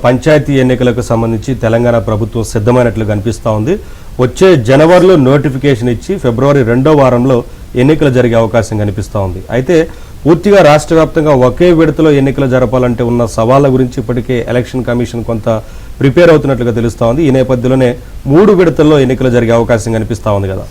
పంచాయతీ ఎన్నికలకు సంబంధించి తెలంగాణ ప్రభుత్వం సిద్ధమైనట్లు కనిపిస్తూ ఉంది. వచ్చే జనవరిలో నోటిఫికేషన్ ఇచ్చి ఫిబ్రవరి 2వ వారంలో ఎన్నికలు జరిగే అవకాశం కనిపిస్తూ ఉంది. అయితే పూర్తిగా రాష్ట్ర వ్యాప్తంగా ఒకే విడతలో ఎన్నికలు జరపాలంటే ఉన్న సవాళ్ల గురించి ఇప్పటికే ఎలక్షన్ కమిషన్ కొంత ప్రిపేర్ అవుతున్నట్లుగా తెలుస్తూ ఉంది. ఈ నేపథ్యంలోనే 3 విడతల్లో ఎన్నికలు జరిగే అవకాశం కనిపిస్తూ ఉంది కదా.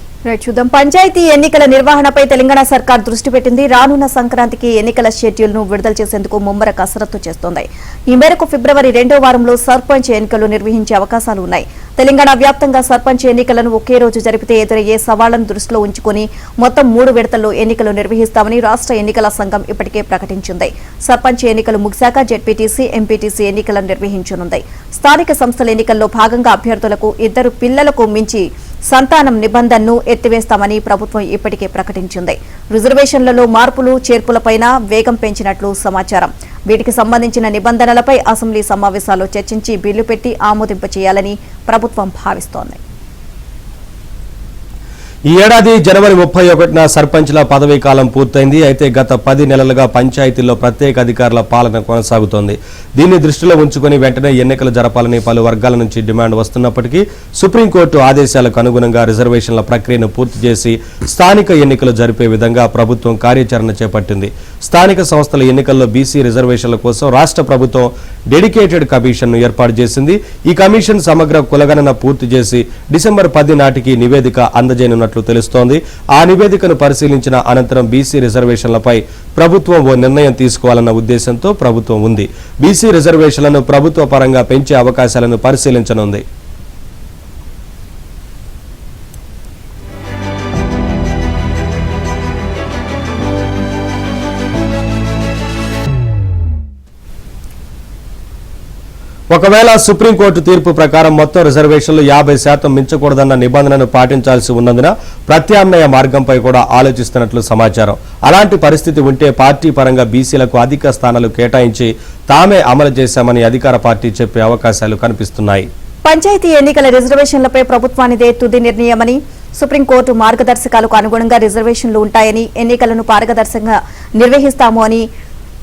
చూద్దాం. పంచాయతీ ఎన్నికల నిర్వహణపై తెలంగాణ సర్కార్ దృష్టి పెట్టింది. రానున్న సంక్రాంతికి ఎన్నికల షెడ్యూల్ ను విడుదల చేసేందుకు ముమ్మర కసరత్తు చేస్తోంది. ఈ మేరకు ఫిబ్రవరి 2వ వారంలో సర్పంచ్ ఎన్నికలు నిర్వహించే అవకాశాలు ఉన్నాయి. తెలంగాణ వ్యాప్తంగా సర్పంచ్ ఎన్నికలను ఒకే రోజు జరిపితే ఎదురయ్యే సవాళ్లను దృష్టిలో ఉంచుకుని మొత్తం 3 విడతల్లో ఎన్నికలు నిర్వహిస్తామని రాష్ట్ర ఎన్నికల సంఘం ఇప్పటికే ప్రకటించింది. సర్పంచ్ ఎన్నికలు ముగిశాక జెడ్పీటీసీ, ఎంపీటీసీ ఎన్నికలను నిర్వహించనుంది. స్థానిక సంస్థల ఎన్నికల్లో భాగంగా అభ్యర్థులకు 2 పిల్లలకు మించి సంతానం నిబంధనను ఎత్తివేస్తామని ప్రభుత్వం ఇప్పటికే ప్రకటించింది. రిజర్వేషన్లలో మార్పులు చేర్పులపైన వేగం పెంచినట్లు సమాచారం. వీటికి సంబంధించిన నిబంధనలపై అసెంబ్లీ సమావేశాల్లో చర్చించి బిల్లు పెట్టి ఆమోదింప చేయాలని ప్రభుత్వం భావిస్తోంది. ఈ ఏడాది జనవరి 31న సర్పంచ్ల పదవీ కాలం పూర్తయింది. అయితే గత 10 నెలలుగా పంచాయతీల్లో ప్రత్యేక అధికారుల పాలన కొనసాగుతోంది. దీన్ని దృష్టిలో ఉంచుకుని వెంటనే ఎన్నికలు జరపాలని పలు వర్గాల నుంచి డిమాండ్ వస్తున్నప్పటికీ సుప్రీంకోర్టు ఆదేశాలకు అనుగుణంగా రిజర్వేషన్ల ప్రక్రియను పూర్తి చేసి స్థానిక ఎన్నికలు జరిపే విధంగా ప్రభుత్వం కార్యాచరణ చేపట్టింది. స్థానిక సంస్థల ఎన్నికల్లో బీసీ రిజర్వేషన్ల కోసం రాష్ట్ర ప్రభుత్వం డెడికేటెడ్ కమిషన్ను ఏర్పాటు చేసింది. ఈ కమిషన్ సమగ్ర కులగణన పూర్తి చేసి డిసెంబర్ 10 నాటికి నివేదిక అందజేయనున్నట్లు తెలుస్తోంది. ఆ నివేదికను పరిశీలించిన అనంతరం బీసీ రిజర్వేషన్లపై ప్రభుత్వం ఓ నిర్ణయం తీసుకోవాలన్న ఉద్దేశంతో ప్రభుత్వం ఉంది. బీసీ రిజర్వేషన్లను ప్రభుత్వ పరంగా పెంచే అవకాశాలను పరిశీలించనుంది. ఒకవేళ సుప్రీంకోర్టు తీర్పు ప్రకారం మొత్తం రిజర్వేషన్లు 50% మించకూడదన్న నిబంధనను పాటించాల్సి ఉన్నందున ప్రత్యామ్నాయ మార్గంపై కూడా ఆలోచిస్తున్నట్లు సమాచారం. అలాంటి పరిస్థితి ఉంటే పార్టీ పరంగా బీసీలకు అధిక స్థానాలు కేటాయించి తామే అమలు చేశామని అధికార పార్టీ చెప్పే అవకాశాలు కనిపిస్తున్నాయి. పంచాయతీ ఎన్నికల రిజర్వేషన్లపై ప్రభుత్వానిదే తుది నిర్ణయమని, సుప్రీంకోర్టు మార్గదర్శకాలకు అనుగుణంగా రిజర్వేషన్లు ఉంటాయని, ఎన్నికలను పారదర్శకంగా నిర్వహిస్తాము అని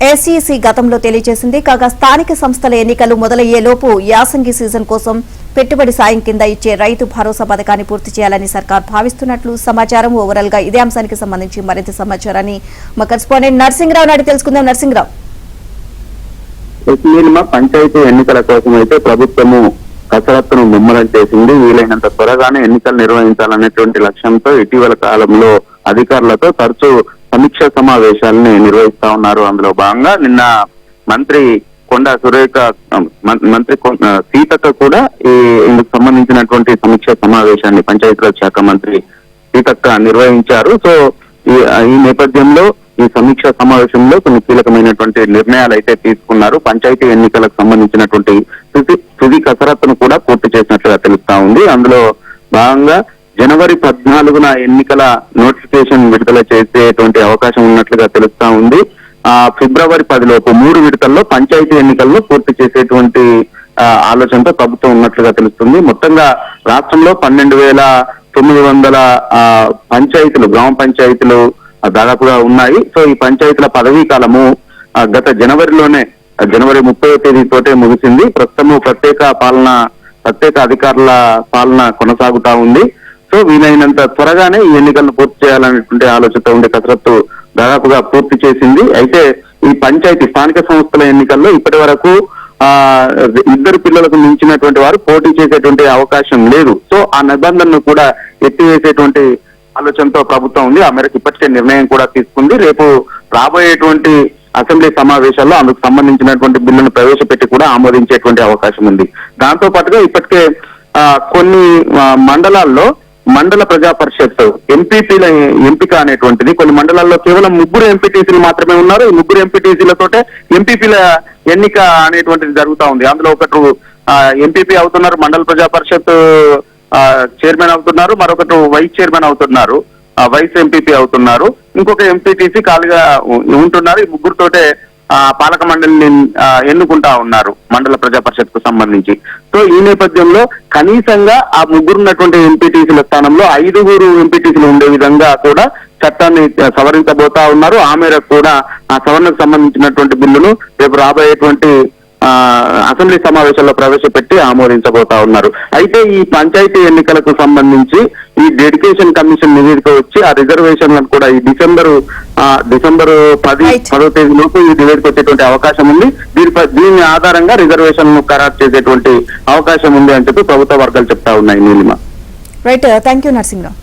ఎస్ఈసీ గతంలో తెలియజేసింది. కాగా స్థానిక సంస్థల ఎన్నికలు మొదలయ్యేలోపు యాసంగి సీజన్ కోసం పెట్టుబడి సాయం కింద ఇచ్చే రైతు భరోసా పథకాన్ని పూర్తి చేయాలని సర్కార్ భావిస్తున్నట్లు సమాచారం. ఓవరాల్ గా ఇదే అంశానికి సంబంధించి మరింత సమాచారాన్ని మా కరెస్పాండెంట్ నర్సింగ్రావు నాటి తెలుసుకుందాం. నర్సింగ్రావు, పంచాయతీ ఎన్నికల కోసం అయితే ప్రభుత్వము కసరత్తును ముమ్మరం చేసింది. వీలైనంత త్వరగానే ఎన్నికలు నిర్వహించాలనేటువంటి లక్ష్యంతో ఇటీవల కాలంలో అధికారులతో తరచూ సమీక్ష సమావేశాలని నిర్వహిస్తా ఉన్నారు. అందులో భాగంగా నిన్న మంత్రి కొండా సురేఖ, మంత్రి సీతక్క కూడా ఇందుకు సంబంధించినటువంటి సమీక్ష సమావేశాన్ని పంచాయతీరాజ్ శాఖ మంత్రి సీతక్క నిర్వహించారు. సో ఈ నేపథ్యంలో ఈ సమీక్ష సమావేశంలో కొన్ని కీలకమైనటువంటి నిర్ణయాలు అయితే తీసుకున్నారు. పంచాయతీ ఎన్నికలకు సంబంధించినటువంటి తుది కసరత్తును కూడా పూర్తి చేసినట్లుగా తెలుస్తా ఉంది. అందులో భాగంగా జనవరి 14న ఎన్నికల నోటిఫికేషన్ విడుదల చేసేటువంటి అవకాశం ఉన్నట్లుగా తెలుస్తా ఉంది. ఫిబ్రవరి 10లోపు 3 విడతల్లో పంచాయతీ ఎన్నికలను పూర్తి చేసేటువంటి ఆలోచనతో ప్రభుత్వం ఉన్నట్లుగా తెలుస్తుంది. మొత్తంగా రాష్ట్రంలో 12,900 పంచాయతీలు, గ్రామ పంచాయతీలు దాదాపుగా ఉన్నాయి. సో ఈ పంచాయతీల పదవీ కాలము గత జనవరి 30వ తేదీతోటే ముగిసింది. ప్రస్తుతము ప్రత్యేక అధికారుల పాలన కొనసాగుతా ఉంది. సో వీలైనంత త్వరగానే ఈ ఎన్నికలను పూర్తి చేయాలనేటువంటి ఆలోచనతో ఉండే కసరత్తు దాదాపుగా పూర్తి చేసింది. అయితే ఈ పంచాయతీ స్థానిక సంస్థల ఎన్నికల్లో ఇప్పటి వరకు 2 పిల్లలకు మించినటువంటి వారు పోటీ చేసేటువంటి అవకాశం లేదు. సో ఆ నిబంధనను కూడా ఎత్తివేసేటువంటి ఆలోచనతో ప్రభుత్వం ఉంది. ఆ మేరకు ఇప్పటికే నిర్ణయం కూడా తీసుకుంది. రేపు రాబోయేటువంటి అసెంబ్లీ సమావేశాల్లో అందుకు సంబంధించినటువంటి బిల్లును ప్రవేశపెట్టి కూడా ఆమోదించేటువంటి అవకాశం ఉంది. దాంతో పాటుగా ఇప్పటికే కొన్ని మండలాల్లో మండల ప్రజా పరిషత్ ఎంపీపీల ఎంపిక అనేటువంటిది, కొన్ని మండలాల్లో కేవలం 3 ఎంపీటీసీలు మాత్రమే ఉన్నారు. ఈ 3 ఎంపీటీసీలతోటే ఎంపీపీల ఎన్నిక అనేటువంటిది జరుగుతా ఉంది. అందులో ఒకరు ఎంపీపీ అవుతున్నారు, మండల ప్రజా పరిషత్ చైర్మన్ అవుతున్నారు, మరొకరు వైస్ చైర్మన్ అవుతున్నారు, వైస్ ఎంపీపీ అవుతున్నారు, ఇంకొక ఎంపీటీసీ ఖాళీగా ఉంటున్నారు. ఈ 3తోటే పాలక మండలిని ఎన్నుకుంటా ఉన్నారు మండల ప్రజా పరిషత్ కు సంబంధించి. సో ఈ నేపథ్యంలో కనీసంగా ఆ 3 ఉన్నటువంటి ఎంపీటీసీల స్థానంలో 5 ఎంపీటీసీలు ఉండే విధంగా కూడా చట్టాన్ని సవరించబోతా ఉన్నారు. ఆ మేరకు కూడా ఆ సవరణకు సంబంధించినటువంటి బిల్లును రేపు రాబోయేటువంటి అసెంబ్లీ సమావేశంలో ప్రవేశపెట్టి ఆమోదించబోతా ఉన్నారు. అయితే ఈ పంచాయతీ ఎన్నికలకు సంబంధించి ఈ డెడికేషన్ కమిషన్ నివేదిక వచ్చి ఆ రిజర్వేషన్లను కూడా ఈ డిసెంబర్ 10వ తేదీలోపు ఈ నివేదిక వచ్చేటువంటి అవకాశం ఉంది. దీని ఆధారంగా రిజర్వేషన్ ఖరారు చేసేటువంటి అవకాశం ఉంది అని చెప్పి ప్రభుత్వ వర్గాలు చెప్తా ఉన్నాయి. Neelima. Right, thank you Narasimharao.